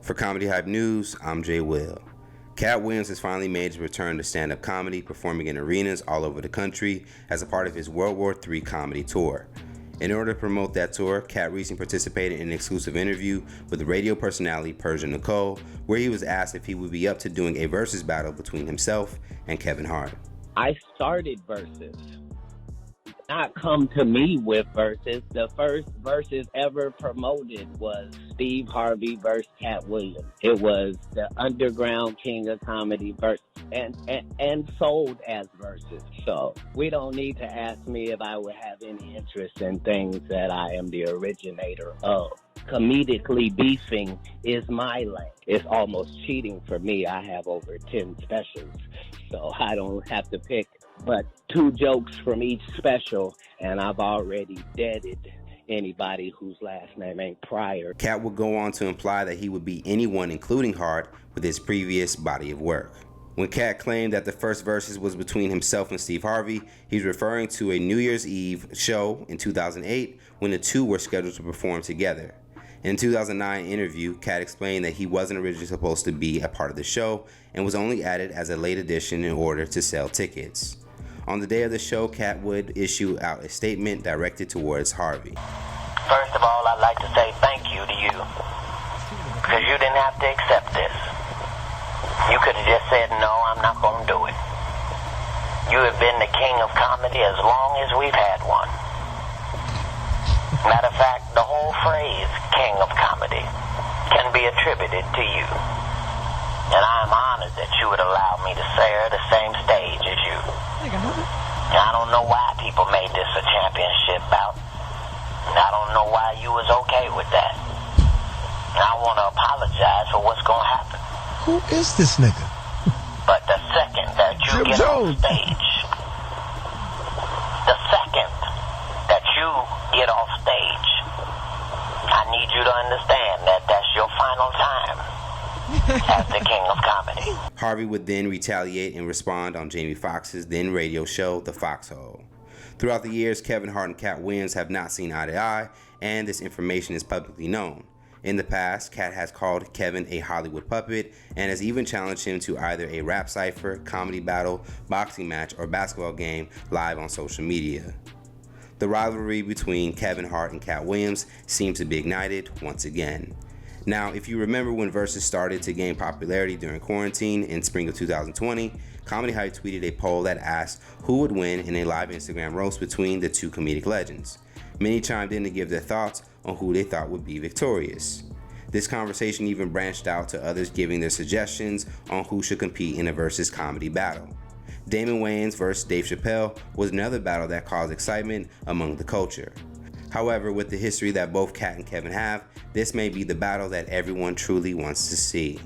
For Comedy Hype News, I'm Jay Will. Katt has finally made his return to stand-up comedy, performing in arenas all over the country as a part of his World War III comedy tour. In order to promote that tour, Katt recently participated in an exclusive interview with radio personality Persia Nicole, where he was asked if he would be up to doing a versus battle between himself and Kevin Hart. I started Verzuz. Not come to me with Verzuz. The first Verzuz ever promoted was Steve Harvey versus Katt Williams. It was the underground king of comedy versus and sold as Verzuz. So we don't need to ask me if I would have any interest in things that I am the originator of. Comedically beefing is my lane. It's almost cheating for me. I have over 10 specials, so I don't have to pick but 2 jokes from each special, and I've already deaded anybody whose last name ain't Pryor. Katt would go on to imply that he would beat anyone, including Hart, with his previous body of work. When Katt claimed that the first Verzuz was between himself and Steve Harvey, he's referring to a New Year's Eve show in 2008 when the two were scheduled to perform together. In a 2009 interview, Katt explained that he wasn't originally supposed to be a part of the show and was only added as a late addition in order to sell tickets. On the day of the show, Katt would issue out a statement directed towards Harvey. First of all, I'd like to say thank you to you, because you didn't have to accept this. You could have just said, no, I'm not going to do it. You have been the king of comedy as long as we've had one. Matter of fact, the whole phrase, king of comedy, can be attributed to you. And I'm honored that you would allow me to share the same stage as you. I don't know why people made this a championship bout. I don't know why you was okay with that. I want to apologize for what's going to happen. Who is this nigga? But the second that you get on stage, the second that you get off stage, I need you to understand that that's your final time as the king of comedy. Harvey would then retaliate and respond on Jamie Foxx's then radio show, The Foxhole. Throughout the years, Kevin Hart and Katt have not seen eye to eye, and this information is publicly known. In the past, Katt has called Kevin a Hollywood puppet and has even challenged him to either a rap cipher, comedy battle, boxing match, or basketball game live on social media. The rivalry between Kevin Hart and Katt seems to be ignited once again. Now, if you remember when Verzuz started to gain popularity during quarantine in spring of 2020, Comedy Hype tweeted a poll that asked who would win in a live Instagram roast between the two comedic legends. Many chimed in to give their thoughts on who they thought would be victorious. This conversation even branched out to others giving their suggestions on who should compete in a Verzuz comedy battle. Damon Wayans versus Dave Chappelle was another battle that caused excitement among the culture. However, with the history that both Katt and Kevin have, this may be the battle that everyone truly wants to see.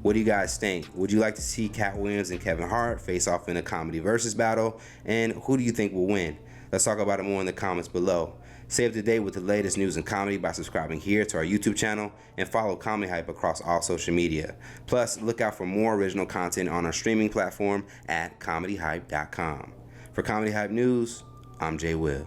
What do you guys think? Would you like to see Katt and Kevin Hart face off in a comedy Verzuz battle? And who do you think will win? Let's talk about it more in the comments below. Stay up to date with the latest news in comedy by subscribing here to our YouTube channel and follow Comedy Hype across all social media. Plus, look out for more original content on our streaming platform at comedyhype.com. For Comedy Hype News, I'm Jay Will.